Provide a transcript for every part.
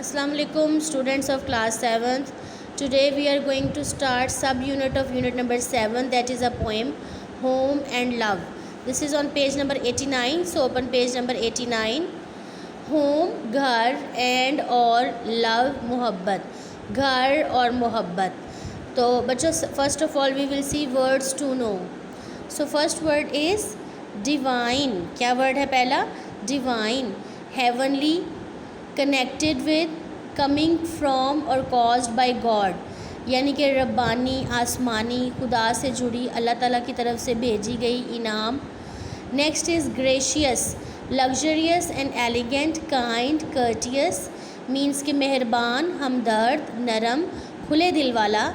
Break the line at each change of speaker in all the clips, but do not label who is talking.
Assalamu alaikum students of class 7th. Today we are going to start sub-unit of unit number 7, that is a poem, Home and Love. This is on page number 89, so open page number 89. Home, घर and और love, मोहब्बत. घर और मोहब्बत. तो बच्चों, first of all we will see words to know. So first word is divine. क्या word है पहला? Divine. Heavenly, connected with, coming from और caused by God, यानी कि रब्बानी, आसमानी, खुदा से जुड़ी, अल्लाह ताला की तरफ से भेजी गई इनाम. Next is gracious, luxurious and elegant, kind, courteous, means के मेहरबान, हमदर्द, नरम, खुले दिल वाला.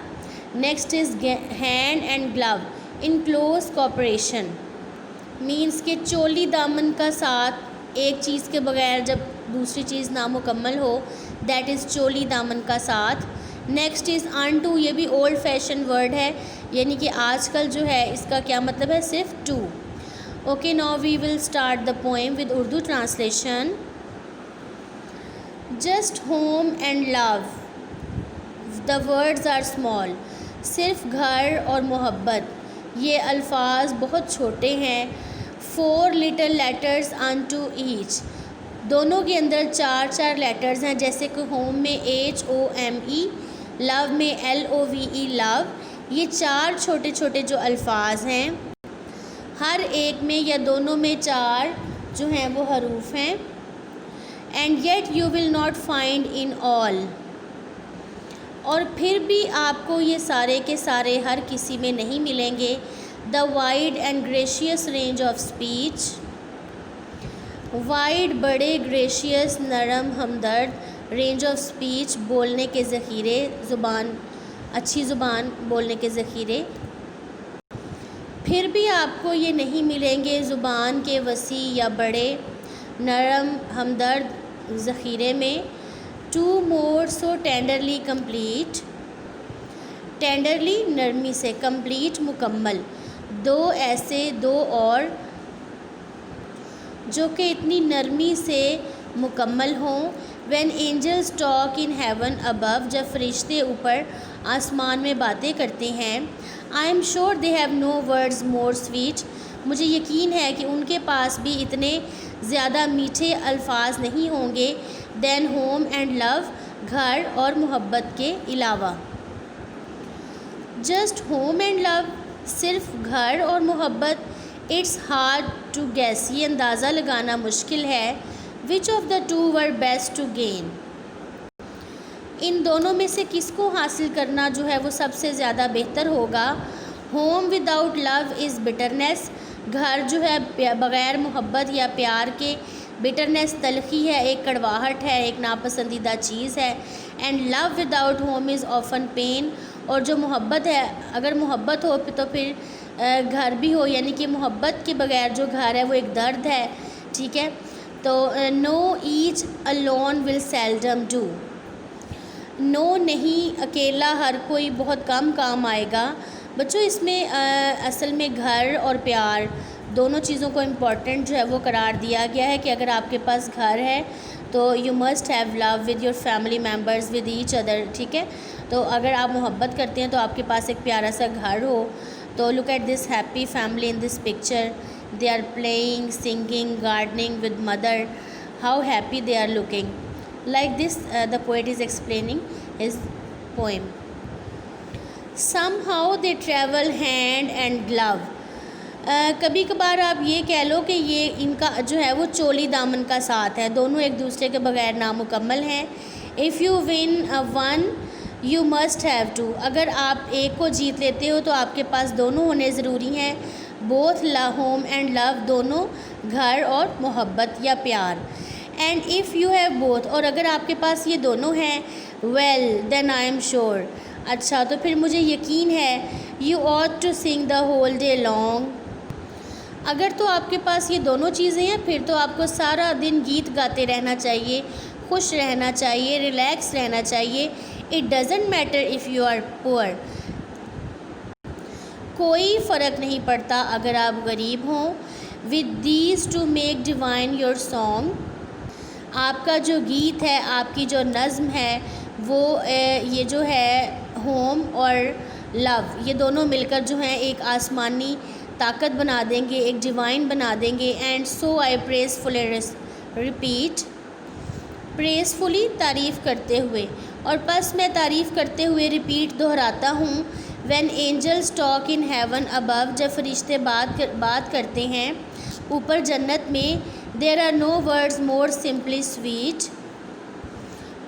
Next is hand and glove, in close cooperation, means के चोली दामन का साथ, एक चीज़ के बगैर जब दूसरी चीज़ नामुकम्मल हो, दैट इज़ चोली दामन का साथ. नेक्स्ट इज़ अनटू, ये भी ओल्ड फैशन वर्ड है, यानी कि आजकल जो है इसका क्या मतलब है, सिर्फ two. Okay, now we will start the poem with Urdu translation. Just home and love, the words are small. सिर्फ घर और मोहब्बत, ये अल्फाज बहुत छोटे हैं. 4 लिटल लेटर्स अनटू ईच, दोनों के अंदर 4 लेटर्स हैं, जैसे कि होम में HOME, लव में LOVE, लव. ये 4 छोटे छोटे जो अल्फाज हैं, हर एक में या दोनों में 4 जो हैं वो हरूफ हैं. And yet you will not find in all, और फिर भी आपको ये सारे के सारे हर किसी में नहीं मिलेंगे. The wide and gracious range of speech, wide बड़े, ग्रेशियस नरम हमदर्द, रेंज ऑफ स्पीच बोलने के ज़ख़ीरे, ज़ुबान अच्छी ज़ुबान बोलने के ज़ख़ीरे. फिर भी आपको ये नहीं मिलेंगे ज़ुबान के वसी या बड़े, नरम हमदर्द ज़ख़ीरे में. To more so tenderly complete, tenderly नरमी से, कंप्लीट मुकम्मल. दो ऐसे, दो और जो कि इतनी नरमी से मुकम्मल हों. When angels talk in heaven above, जब फरिश्ते ऊपर आसमान में बातें करते हैं. I am sure they have no words more sweet, मुझे यकीन है कि उनके पास भी इतने ज़्यादा मीठे अल्फाज नहीं होंगे. देन होम एंड लव, घर और मोहब्बत के अलावा. जस्ट होम एंड लव, सिर्फ घर और मोहब्बत. इट्स हार्ड टू गेस, ये अंदाज़ा लगाना मुश्किल है. Which of the two were best to gain, इन दोनों में से किसको हासिल करना जो है वो सबसे ज़्यादा बेहतर होगा. Home without love is bitterness, घर जो है बग़ैर मोहब्बत या प्यार के, बिटरनेस तलखी है, एक कड़वाहट है, एक नापसंदीदा चीज़ है. And love without home is often pain, और जो मोहब्बत है, अगर मोहब्बत हो तो फिर घर भी हो, यानी कि मोहब्बत के बगैर जो घर है वो एक दर्द है. ठीक है, तो no each alone will seldom do, no नहीं, अकेला हर कोई बहुत कम काम आएगा. बच्चों, इसमें असल में घर और प्यार दोनों चीज़ों को इम्पॉर्टेंट जो है वो करार दिया गया है कि अगर आपके पास घर है तो you must have love with your family members, with each other. ठीक है, तो अगर आप मोहब्बत करते हैं तो आपके पास एक प्यारा सा घर हो. तो look at this happy family in this picture, they are playing, singing, gardening with mother. How happy they are looking. Like this the poet is explaining his poem. somehow they travel hand and glove, कभी कभार आप ये कह लो कि ये इनका जो है वो चोली दामन का साथ है, दोनों एक दूसरे के बगैर नामुकम्मल हैं. If you win one you must have two, अगर आप एक को जीत लेते हो तो आपके पास दोनों होने ज़रूरी हैं. बोथ होम एंड लव, दोनों घर और मोहब्बत या प्यार. And if you have both, और अगर आपके पास ये दोनों हैं, well then I am sure, अच्छा तो फिर मुझे यकीन है. You ought to sing the whole day long, अगर तो आपके पास ये दोनों चीज़ें हैं फिर तो आपको सारा दिन गीत गाते रहना चाहिए, खुश रहना चाहिए, रिलैक्स रहना चाहिए. It doesn't matter if you are poor, कोई फ़र्क नहीं पड़ता अगर आप गरीब हों. With these to make divine your song, आपका जो गीत है, आपकी जो नज़्म है वो ये जो है होम और लव, ये दोनों मिलकर जो हैं एक आसमानी ताकत बना देंगे, एक डिवाइन बना देंगे। एंड सो आई प्रेसफुली रिपीट, प्रेसफुली तारीफ़ करते हुए, और बस मैं तारीफ़ करते हुए रिपीट दोहराता हूँ। When angels talk in heaven above, जब फरिश्ते बात करते हैं ऊपर जन्नत में, there are no words more simply sweet,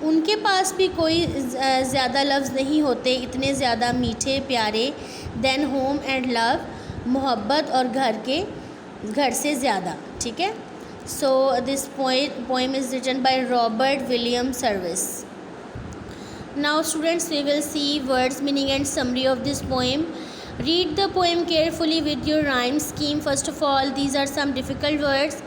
उनके पास भी कोई ज़्यादा लफ्ज़ नहीं होते इतने ज़्यादा मीठे प्यारे, देन होम एंड लव, मोहब्बत और घर से ज़्यादा। ठीक है। So this poem is written by Robert William Service. Now students, we will see words, meaning and summary of this poem. Read the poem carefully with your rhyme scheme. First of all, these are some difficult words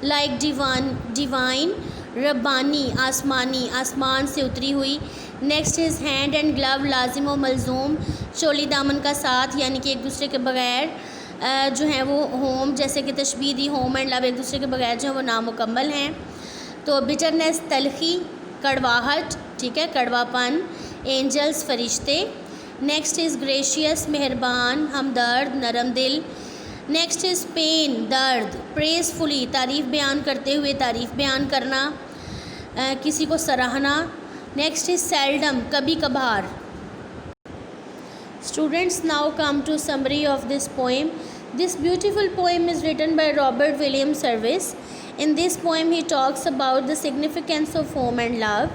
like divine, Rabbani, आसमानी, आसमान से उतरी हुई। Next is hand and glove, लाजिम व मलजूम, चोली दामन का साथ, यानी कि एक दूसरे के बगैर जो है वो होम, जैसे कि तशबीह दी, होम एंड लव एक दूसरे के बगैर जो है वो नामुकम्मल हैं। तो बिटरनेस, तलखी, कड़वाहट, ठीक है, कड़वापन। एंजल्स, फरिश्ते। नेक्स्ट इज़ ग्रेशियस, मेहरबान, हमदर्द, नरम दिल। नेक्स्ट इज़ पेन, दर्द। प्रेसफुली, तारीफ़ बयान करते हुए, तारीफ़ बयान करना, किसी को सराहना। नेक्स्ट इज़ सेल्डम, कभी कभार। Students, now come to summary of this poem. This beautiful poem is written by Robert William Service. In this poem he talks about the significance of home and love.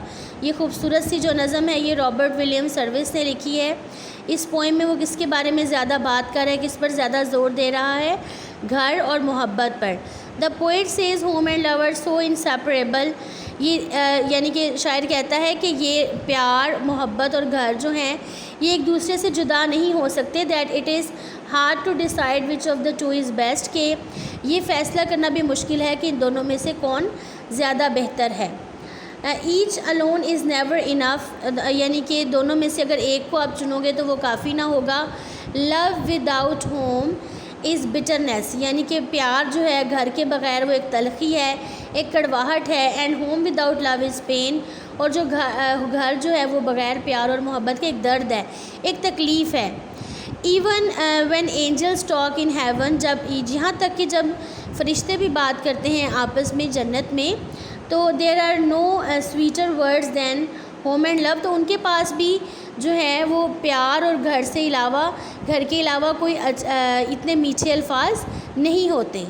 ये खूबसूरत सी जो नज़म है ये Robert William service ने लिखी है। इस पोएम में वो किसके बारे में ज़्यादा बात कर रहा है, किस पर ज़्यादा ज़ोर दे रहा है? घर और मोहब्बत पर। The poet says home and love are so inseparable, ये यानी कि शायर कहता है कि ये प्यार, मोहब्बत और घर जो हैं ये एक दूसरे से जुदा नहीं हो सकते। That it is hard to decide which of the two is best, के ये फ़ैसला करना भी मुश्किल है कि इन दोनों में से कौन ज़्यादा बेहतर है। Each alone is never enough, यानी कि दोनों में से अगर एक को आप चुनोगे तो वो काफ़ी ना होगा। Love without home is bitterness, यानी कि प्यार जो है घर के बग़ैर वो एक तलखी है, एक कड़वाहट है। And home without love is pain, और जो घर जो है वो बग़ैर प्यार और मोहब्बत के एक दर्द है, एक तकलीफ़ है। Even when angels talk in heaven, जब यहाँ तक कि जब फरिश्ते भी बात करते हैं आपस में जन्नत में, तो there are no sweeter words than home and love, तो उनके पास भी जो है वो प्यार और घर के अलावा कोई इतने मीठे अल्फाज नहीं होते।